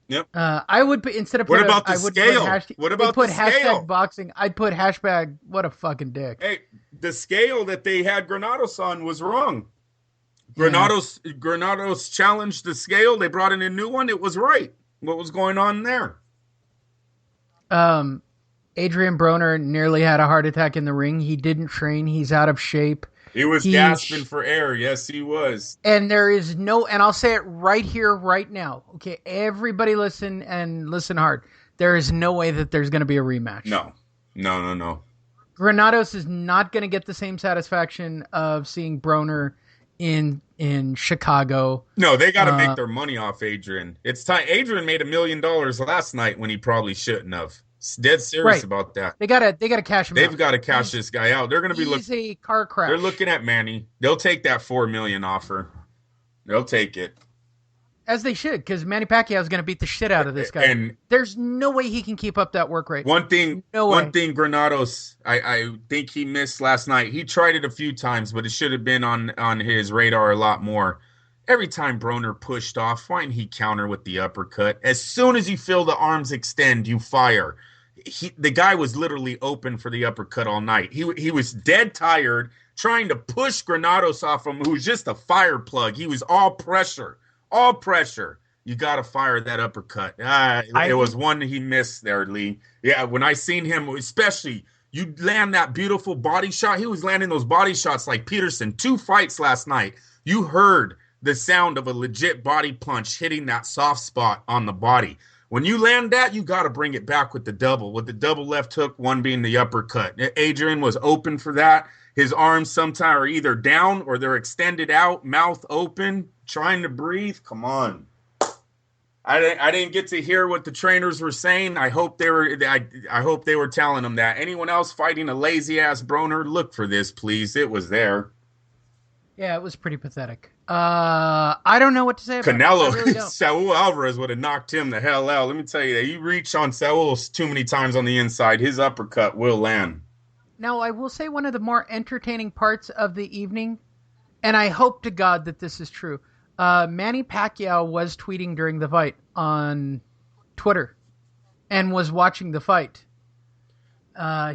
Yep. I would put, instead of What put a, about the I wouldn't put scale? hashtag. What They about the put hashtag scale? boxing. I'd put hashtag. What a fucking dick. Hey, the scale that they had Granados on was wrong. Yeah. Granados challenged the scale. They brought in a new one. It was right. What was going on there? Um, Adrien Broner nearly had a heart attack in the ring. He didn't train. He's out of shape. He was He gasping for air. Yes, he was. and there is no, and I'll say it right here, right now. Okay, everybody listen and listen hard. There is no way that there's going to be a rematch. No, no, no, no. Granados is not going to get the same satisfaction of seeing Broner in Chicago. No, they got to make Uh, their money off Adrian. It's time. Adrian made $1 million last night when he probably shouldn't have. Dead serious right. about that. They gotta cash him They've out. got to cash He's this guy out. They're going to be look. he's a car They're crash. looking at Manny. They'll take that 4 million offer. They'll take it. As they should, because Manny Pacquiao is going to beat the shit out of this guy. And There's no way he can keep up that work rate. one thing, No one way. thing, Granados, I think he missed last night. He tried it a few times, but it should have been on his radar a lot more. Every time Broner pushed off, why didn't he counter with the uppercut? As soon as you feel the arms extend, you fire. The guy was literally open for the uppercut all night. He was dead tired, trying to push Granados off him, who's just a fire plug. He was all pressure, all pressure. You got to fire that uppercut. It I was one he missed there, Lee. Yeah, when I seen him, especially you land that beautiful body shot. He was landing those body shots like Peterson. 2 fights last night. You heard the sound of a legit body punch hitting that soft spot on the body. When you land that, you got to bring it back with the double. With the double left hook, one being the uppercut. Adrian was open for that. His arms sometimes are either down or they're extended out, mouth open, trying to breathe. Come on. I didn't get to hear what the trainers were saying. I hope they were telling him that. Anyone else fighting a lazy ass Broner, look for this, please. It was there. Yeah, it was pretty pathetic. I don't know what to say about it. I Canelo, really don't. Saul Alvarez would have knocked him the hell out. Let me tell you that. You reach on Saul too many times on the inside, his uppercut will land. Now, I will say one of the more entertaining parts of the evening, and I hope to God that this is true. Manny Pacquiao was tweeting during the fight on Twitter and was watching the fight.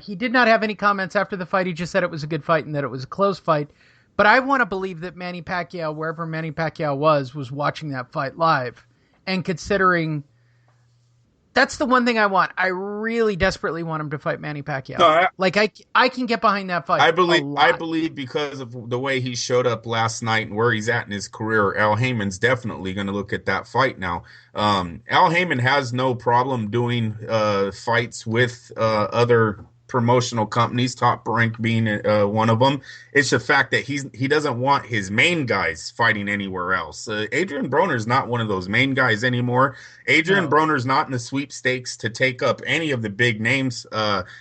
He did not have any comments after the fight. He just said it was a good fight and that it was a close fight. But I want to believe that Manny Pacquiao, wherever Manny Pacquiao was watching that fight live. And considering that's the one thing I want. I really desperately want him to fight Manny Pacquiao. No, Like I can get behind that fight. I believe because of the way he showed up last night and where he's at in his career, Al Heyman's definitely going to look at that fight now. Al Heyman has no problem doing fights with other promotional companies, Top Rank being one of them. It's the fact that he doesn't want his main guys fighting anywhere else. Adrien Broner's not one of those main guys anymore. Adrien No. Broner's not in the sweepstakes to take up any of the big names.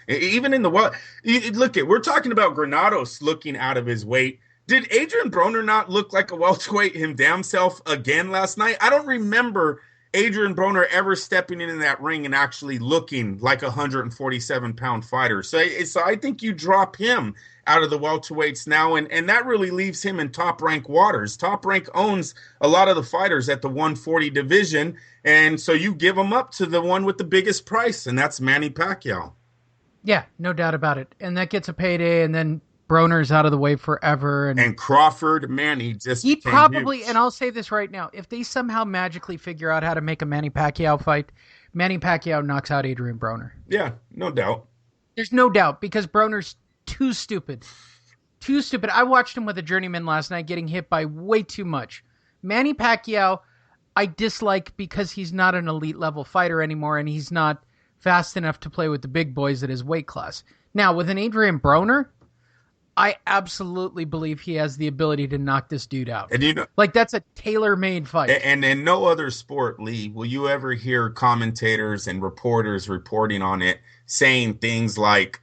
Even in the what? We're talking about Granados looking out of his weight. Did Adrien Broner not look like a welterweight him damn self again last night? I don't remember Adrien Broner ever stepping in that ring and actually looking like a 147-pound fighter. So I think you drop him out of the welterweights now, and that really leaves him in Top Rank waters. Top Rank owns a lot of the fighters at the 140 division, and so you give him up to the one with the biggest price, and that's Manny Pacquiao. Yeah, no doubt about it. And that gets a payday, and then Broner's out of the way forever. And And Crawford, Manny just he became probably, huge. and I'll say this right now, if they somehow magically figure out how to make a Manny Pacquiao fight, Manny Pacquiao knocks out Adrien Broner. Yeah, no doubt. There's no doubt because Broner's too stupid. Too stupid. I watched him with a journeyman last night getting hit by way too much. Manny Pacquiao, I dislike because he's not an elite level fighter anymore and he's not fast enough to play with the big boys at his weight class. Now, with an Adrien Broner, I absolutely believe he has the ability to knock this dude out. And you know, Like, that's a tailor-made fight. and in no other sport, Lee, will you ever hear commentators and reporters reporting on it saying things like,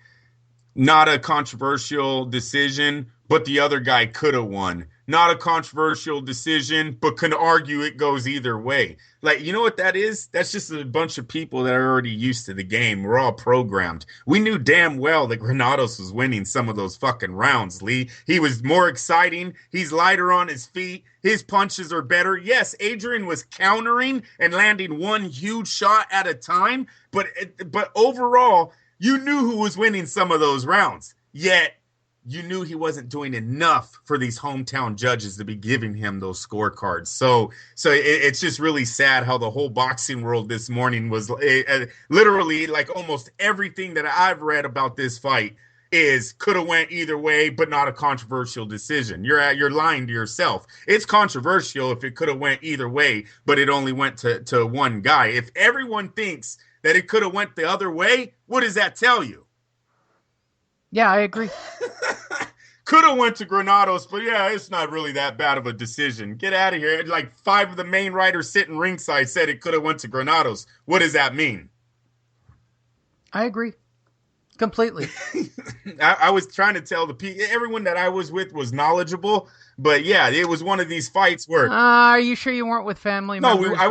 not a controversial decision, but the other guy could have won. Not a controversial decision, but can argue it goes either way. Like, you know what that is? That's just a bunch of people that are already used to the game. We're all programmed. We knew damn well that Granados was winning some of those fucking rounds, Lee. He was more exciting. He's lighter on his feet. His punches are better. Yes, Adrian was countering and landing one huge shot at a time, but overall, you knew who was winning some of those rounds. Yet, you knew he wasn't doing enough for these hometown judges to be giving him those scorecards. So it's just really sad how the whole boxing world this morning was literally like almost everything that I've read about this fight is could have went either way, but not a controversial decision. You're lying to yourself. It's controversial if it could have went either way, but it only went to one guy. If everyone thinks that it could have went the other way, what does that tell you? Yeah, I agree. Could have went to Granados, but yeah, it's not really that bad of a decision. Get out of here. Like 5 of the main writers sitting ringside said it could have went to Granados. What does that mean? I agree. Completely. I was trying to tell the people, everyone that I was with was knowledgeable, but yeah, it was one of these fights where. Are you sure you weren't with family members? I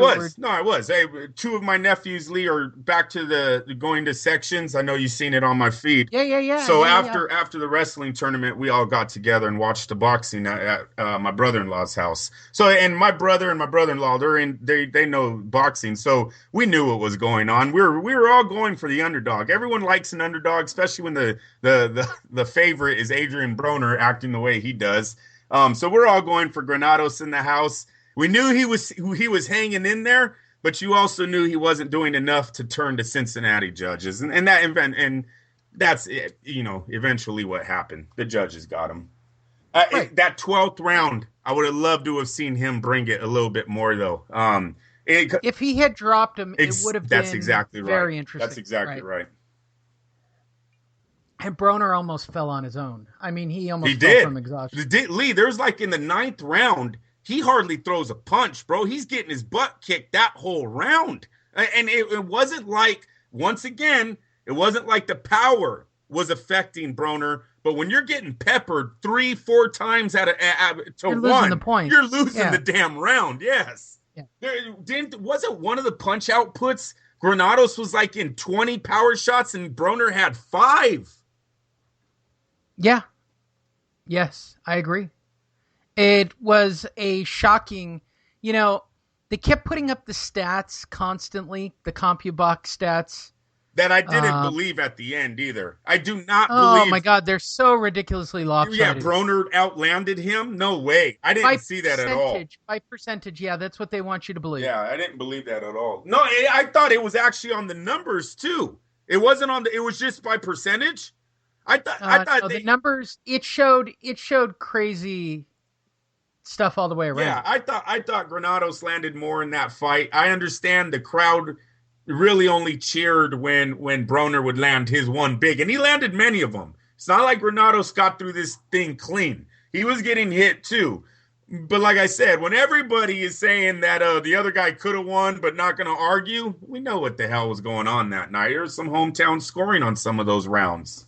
was. Hey, 2 of my nephews, Lee, are back to the going to sections. I know you've seen it on my feed. Yeah. So after the wrestling tournament, we all got together and watched the boxing at my brother-in-law's house. So, and my brother and my brother-in-law, they know boxing, so we knew what was going on. We were all going for the underdog. Everyone likes an underdog, especially when the favorite is Adrien Broner acting the way he does. So we're all going for Granados in the house. We knew he was hanging in there, but you also knew he wasn't doing enough to turn to Cincinnati judges, and that's it. Eventually what happened. The judges got him. Right. That 12th round, I would have loved to have seen him bring it a little bit more, though. If he had dropped him, it would have been exactly very right. interesting. That's exactly right. And Broner almost fell on his own. I mean, he fell from exhaustion. Lee, there's like in the 9th round, he hardly throws a punch, bro. He's getting his butt kicked that whole round. And it wasn't like, once again, it wasn't like the power was affecting Broner. But when you're getting peppered 3-4 times to you're one, the point. You're losing the damn round. Yes. Yeah. Wasn't one of the punch outputs, Granados was like in 20 power shots and Broner had 5. Yeah. Yes, I agree. It was a shocking, they kept putting up the stats constantly, the CompuBox stats. That I didn't believe at the end either. I do not believe. Oh my God, they're so ridiculously lopsided. Yeah, Broner outlanded him? No way. I didn't see that at all. By percentage, yeah, that's what they want you to believe. Yeah, I didn't believe that at all. No, I thought it was actually on the numbers too. It wasn't it was just by percentage. I thought the numbers. It showed crazy stuff all the way around. Yeah, I thought Granados landed more in that fight. I understand the crowd really only cheered when Broner would land his one big, and he landed many of them. It's not like Granados got through this thing clean. He was getting hit too. But like I said, when everybody is saying that the other guy could have won but not going to argue, we know what the hell was going on that night. There's some hometown scoring on some of those rounds.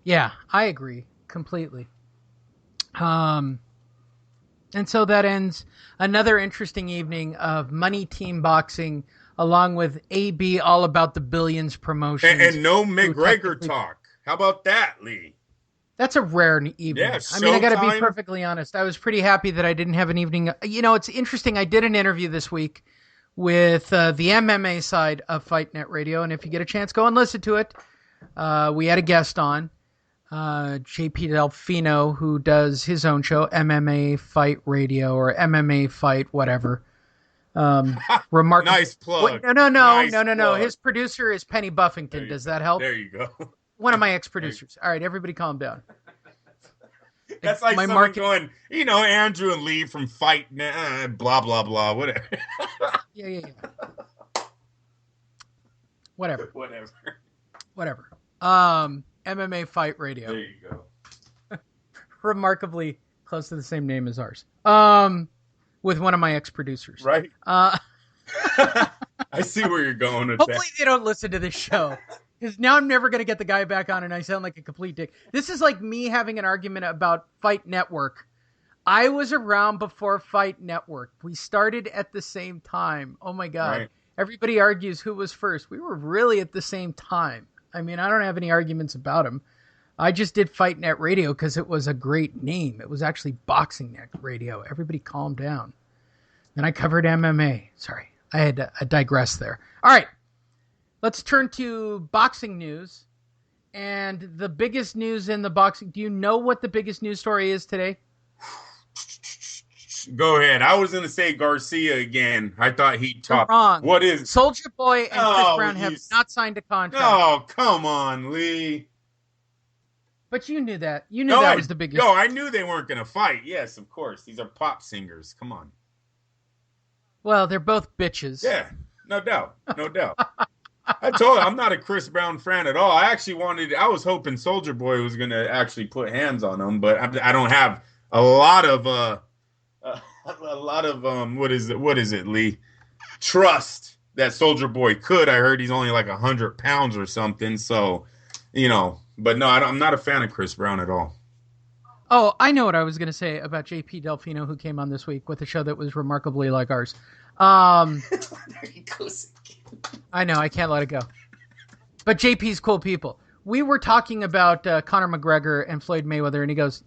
Yeah, I agree completely. And so that ends another interesting evening of Money Team Boxing, along with AB All About the Billions promotions. And no McGregor talk. How about that, Lee? That's a rare evening. Yeah, I mean, I got to be perfectly honest. I was pretty happy that I didn't have an evening. It's interesting. I did an interview this week with the MMA side of Fight Net Radio, and if you get a chance, go and listen to it. We had a guest on. JP Delfino, who does his own show, MMA Fight Radio or MMA Fight, whatever. Remarkable. Nice plug. No. Plug. His producer is Penny Buffington. Does that help? There you go. One of my ex-producers. All right, everybody calm down. That's like someone going, Andrew and Lee from Fight, blah, blah, blah, whatever. Yeah. Whatever. MMA Fight Radio. There you go. Remarkably close to the same name as ours. With one of my ex-producers. Right. I see where you're going with hopefully they don't listen to this show. Because now I'm never going to get the guy back on and I sound like a complete dick. This is like me having an argument about Fight Network. I was around before Fight Network. We started at the same time. Oh my God. Right. Everybody argues who was first. We were really at the same time. I mean, I don't have any arguments about him. I just did Fight Net Radio because it was a great name. It was actually Boxing Net Radio. Everybody calm down. And I covered MMA. Sorry, I digressed there. All right. Let's turn to boxing news. And the biggest news in the boxing... Do you know what the biggest news story is today? Go ahead. I was going to say Garcia again. I thought he topped. Wrong. What is... Soulja Boy and Chris Brown have not signed a contract. Oh, come on, Lee. But you knew that. You knew that was the biggest... No, I knew they weren't going to fight. Yes, of course. These are pop singers. Come on. Well, they're both bitches. Yeah, no doubt. No doubt. I told you, I'm not a Chris Brown fan at all. I was hoping Soulja Boy was going to actually put hands on him, but I don't have a lot of, what is it, Lee? Trust that Soulja Boy could. I heard he's only like 100 pounds or something. So, but no, I'm not a fan of Chris Brown at all. Oh, I know what I was going to say about JP Delfino, who came on this week with a show that was remarkably like ours. I know, I can't let it go. But JP's cool people. We were talking about Conor McGregor and Floyd Mayweather, and he goes,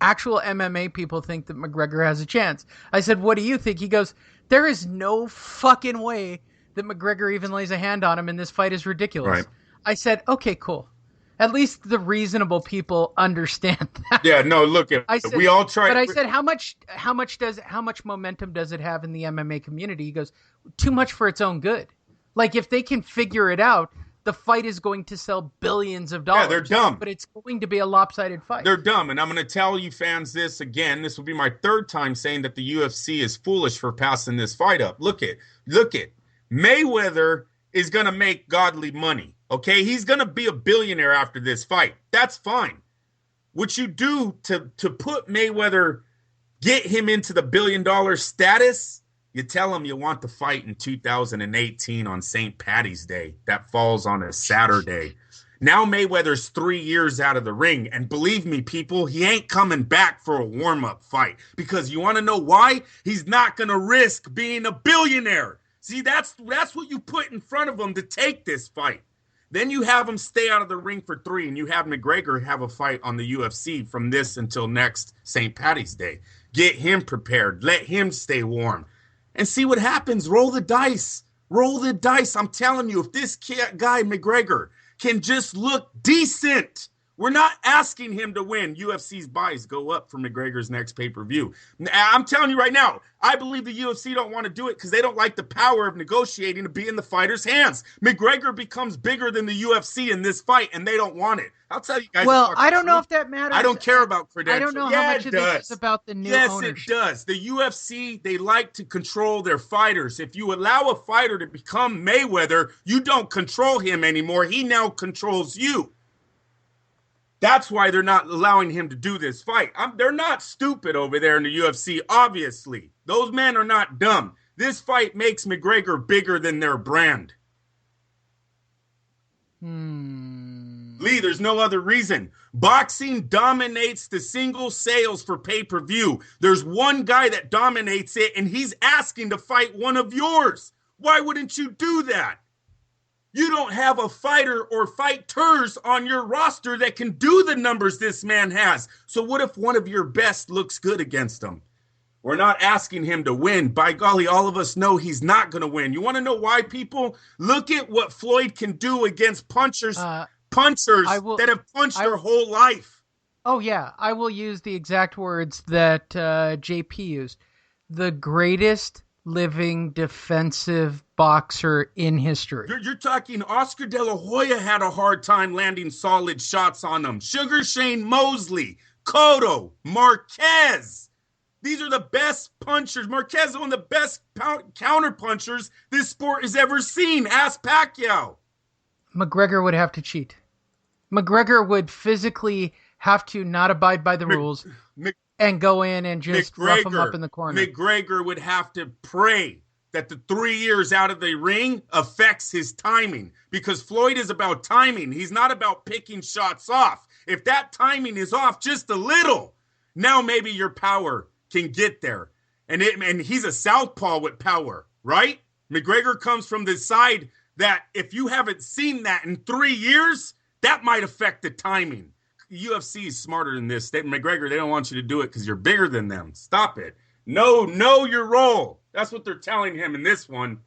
actual MMA people think that McGregor has a chance. I said, what do you think? He goes, there is no fucking way that McGregor even lays a hand on him, and this fight is ridiculous. Right. I said, okay, cool. At least the reasonable people understand that. Yeah, no, look, we all try. But I said, how much momentum does it have in the MMA community? He goes, too much for its own good. Like, if they can figure it out, the fight is going to sell billions of dollars. Yeah, they're dumb. But it's going to be a lopsided fight. They're dumb. And I'm going to tell you fans this again. This will be my third time saying that the UFC is foolish for passing this fight up. Look it. Mayweather is going to make godly money. Okay, he's going to be a billionaire after this fight. That's fine. What you do to put Mayweather, get him into the $1 billion status, you tell him you want the fight in 2018 on St. Paddy's Day. That falls on a Saturday. Now Mayweather's 3 years out of the ring. And believe me, people, he ain't coming back for a warm-up fight. Because you want to know why? He's not going to risk being a billionaire. See, that's what you put in front of him to take this fight. Then you have him stay out of the ring for 3, and you have McGregor have a fight on the UFC from this until next St. Paddy's Day. Get him prepared. Let him stay warm. And see what happens. Roll the dice. Roll the dice. I'm telling you, if this guy, McGregor, can just look decent, we're not asking him to win. UFC's buys go up for McGregor's next pay-per-view. I'm telling you right now, I believe the UFC don't want to do it because they don't like the power of negotiating to be in the fighter's hands. McGregor becomes bigger than the UFC in this fight, and they don't want it. I'll tell you guys. Well, I don't know if that matters. I don't care about credentials. I don't know how much of this is about the new ownership. Yes, it does. The UFC, they like to control their fighters. If you allow a fighter to become Mayweather, you don't control him anymore. He now controls you. That's why they're not allowing him to do this fight. They're not stupid over there in the UFC, obviously. Those men are not dumb. This fight makes McGregor bigger than their brand. Lee, there's no other reason. Boxing dominates the single sales for pay-per-view. There's one guy that dominates it, and he's asking to fight one of yours. Why wouldn't you do that? You don't have a fighter or fighters on your roster that can do the numbers this man has. So what if one of your best looks good against him? We're not asking him to win. By golly, all of us know he's not going to win. You want to know why, people? Look at what Floyd can do against punchers that have punched their whole life. Oh, yeah. I will use the exact words that JP used. The greatest living defensive boxer in history. You're talking Oscar De La Hoya had a hard time landing solid shots on him. Sugar Shane Mosley, Cotto, Marquez. These are the best punchers. Marquez is one of the best counter punchers this sport has ever seen. Ask Pacquiao. McGregor would have to cheat. McGregor would physically have to not abide by the rules and go in and just rough him up in the corner. McGregor would have to pray that the 3 years out of the ring affects his timing, because Floyd is about timing. He's not about picking shots off. If that timing is off just a little, now maybe your power can get there. And he's a southpaw with power, right? McGregor comes from the side that if you haven't seen that in 3 years, that might affect the timing. UFC is smarter than this. McGregor, they don't want you to do it because you're bigger than them. Stop it. Know your role. That's what they're telling him in this one.